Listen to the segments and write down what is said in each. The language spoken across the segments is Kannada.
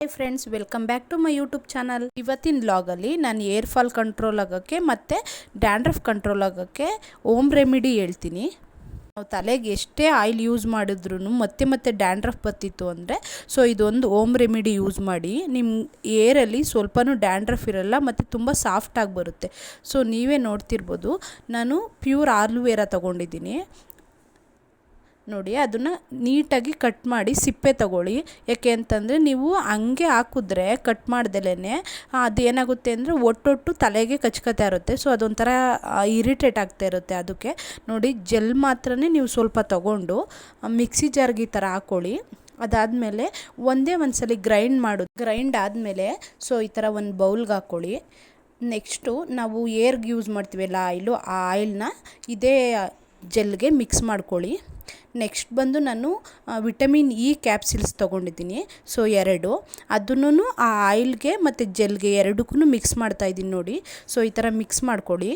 Hi friends, welcome back to my YouTube channel. ಇವತ್ತಿನ ವ್ಲಾಗಲ್ಲಿ ನಾನು ಏರ್ ಫಾಲ್ ಕಂಟ್ರೋಲ್ ಆಗೋಕ್ಕೆ ಮತ್ತು ಡ್ಯಾಂಡ್ರಫ್ ಕಂಟ್ರೋಲ್ ಆಗೋಕ್ಕೆ ಓಮ್ ರೆಮಿಡಿ ಹೇಳ್ತೀನಿ. ನಾವು ತಲೆಗೆ ಎಷ್ಟೇ ಆಯಿಲ್ ಯೂಸ್ ಮಾಡಿದ್ರೂ ಮತ್ತೆ ಡ್ಯಾಂಡ್ರಫ್ ಬರ್ತಿತ್ತು ಅಂದರೆ ಇದೊಂದು ಓಮ್ ರೆಮಿಡಿ ಯೂಸ್ ಮಾಡಿ ನಿಮ್ಮ ಏರಲ್ಲಿ ಸ್ವಲ್ಪನೂ ಡ್ಯಾಂಡ್ರಫ್ ಇರಲ್ಲ ಮತ್ತು ತುಂಬ ಸಾಫ್ಟಾಗಿ ಬರುತ್ತೆ. ನೀವೇ ನೋಡ್ತಿರ್ಬೋದು, ನಾನು ಪ್ಯೂರ್ ಆಲೋವೆರಾ ತೊಗೊಂಡಿದ್ದೀನಿ ನೋಡಿ. ಅದನ್ನು ನೀಟಾಗಿ ಕಟ್ ಮಾಡಿ ಸಿಪ್ಪೆ ತಗೊಳ್ಳಿ. ಯಾಕೆ ಅಂತಂದರೆ ನೀವು ಹಂಗೆ ಹಾಕಿದ್ರೆ ಕಟ್ ಮಾಡ್ದಲೇ ಅದೇನಾಗುತ್ತೆ ಅಂದರೆ ಒಟ್ಟೊಟ್ಟು ತಲೆಗೆ ಕಚ್ಕೊತಾ ಇರುತ್ತೆ. ಅದೊಂಥರ ಇರಿಟೇಟ್ ಆಗ್ತಾ ಇರುತ್ತೆ. ಅದಕ್ಕೆ ನೋಡಿ, ಜೆಲ್ ಮಾತ್ರನೇ ನೀವು ಸ್ವಲ್ಪ ತಗೊಂಡು ಮಿಕ್ಸಿ ಜಾರ್ಗೆ ಈ ಥರ ಹಾಕ್ಕೊಳ್ಳಿ. ಅದಾದಮೇಲೆ ಒಂದೇ ಸಲ ಗ್ರೈಂಡ್ ಆದಮೇಲೆ ಈ ಥರ ಒಂದು ಬೌಲ್ಗೆ ಹಾಕ್ಕೊಳ್ಳಿ. ನೆಕ್ಸ್ಟು ನಾವು ಏರ್ಗೆ ಯೂಸ್ ಮಾಡ್ತೀವಲ್ಲ ಆಯಿಲು, ಆ ಆಯಿಲ್ನ ಇದೇ ಜೆಲ್ಗೆ ಮಿಕ್ಸ್ ಮಾಡ್ಕೊಳ್ಳಿ. ನೆಕ್ಸ್ಟ್ ಬಂದು ನಾನು ವಿಟಮಿನ್ ಇ ಕ್ಯಾಪ್ಸಿಲ್ಸ್ ತೊಗೊಂಡಿದ್ದೀನಿ. 2 ಅದನ್ನು ಆ ಆಯಿಲ್ಗೆ ಮತ್ತು ಜೆಲ್ಗೆ ಎರಡಕ್ಕೂ ಮಿಕ್ಸ್ ಮಾಡ್ತಾಯಿದ್ದೀನಿ ನೋಡಿ. ಈ ಥರ ಮಿಕ್ಸ್ ಮಾಡ್ಕೊಳ್ಳಿ.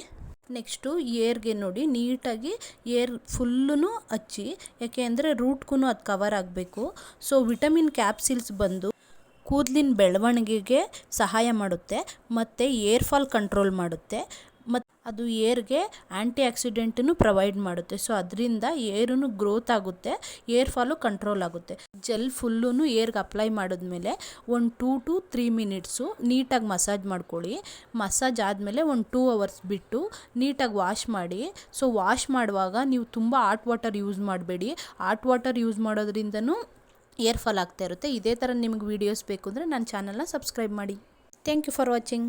ನೆಕ್ಸ್ಟು ಏರ್ಗೆ ನೋಡಿ ನೀಟಾಗಿ ಏರ್ ಫುಲ್ಲೂ ಹಚ್ಚಿ, ಯಾಕೆ ಅಂದರೆ ರೂಟ್ಗೂ ಅದು ಕವರ್ ಆಗಬೇಕು. ವಿಟಮಿನ್ ಕ್ಯಾಪ್ಸಿಲ್ಸ್ ಬಂದು ಕೂದಲಿನ ಬೆಳವಣಿಗೆಗೆ ಸಹಾಯ ಮಾಡುತ್ತೆ ಮತ್ತು ಏರ್ ಫಾಲ್ ಕಂಟ್ರೋಲ್ ಮಾಡುತ್ತೆ. ಮತ್ತು ಅದು ಏರ್ಗೆ ಆ್ಯಂಟಿ ಆಕ್ಸಿಡೆಂಟನ್ನು ಪ್ರೊವೈಡ್ ಮಾಡುತ್ತೆ. ಅದರಿಂದ ಏರೂ ಗ್ರೋತ್ ಆಗುತ್ತೆ, ಏರ್ ಫಾಲು ಕಂಟ್ರೋಲ್ ಆಗುತ್ತೆ. ಜೆಲ್ ಫುಲ್ಲೂ ಏರ್ಗೆ ಅಪ್ಲೈ ಮಾಡಿದ್ಮೇಲೆ ಒಂದು 2 to 3 ಮಿನಿಟ್ಸು ನೀಟಾಗಿ ಮಸಾಜ್ ಮಾಡ್ಕೊಳ್ಳಿ. ಮಸಾಜ್ ಆದಮೇಲೆ ಒಂದು 2 hours ಬಿಟ್ಟು ನೀಟಾಗಿ ವಾಶ್ ಮಾಡಿ. ವಾಶ್ ಮಾಡುವಾಗ ನೀವು ತುಂಬ ಹಾಟ್ ವಾಟರ್ ಯೂಸ್ ಮಾಡಬೇಡಿ. ಹಾಟ್ ವಾಟರ್ ಯೂಸ್ ಮಾಡೋದ್ರಿಂದನೂ ಏರ್ ಫಾಲ್ ಆಗ್ತಾ ಇರುತ್ತೆ. ಇದೇ ಥರ ನಿಮಗೆ ವೀಡಿಯೋಸ್ ಬೇಕು ಅಂದರೆ ನನ್ನ ಚಾನಲ್ನ ಸಬ್ಸ್ಕ್ರೈಬ್ ಮಾಡಿ. Thank you for watching.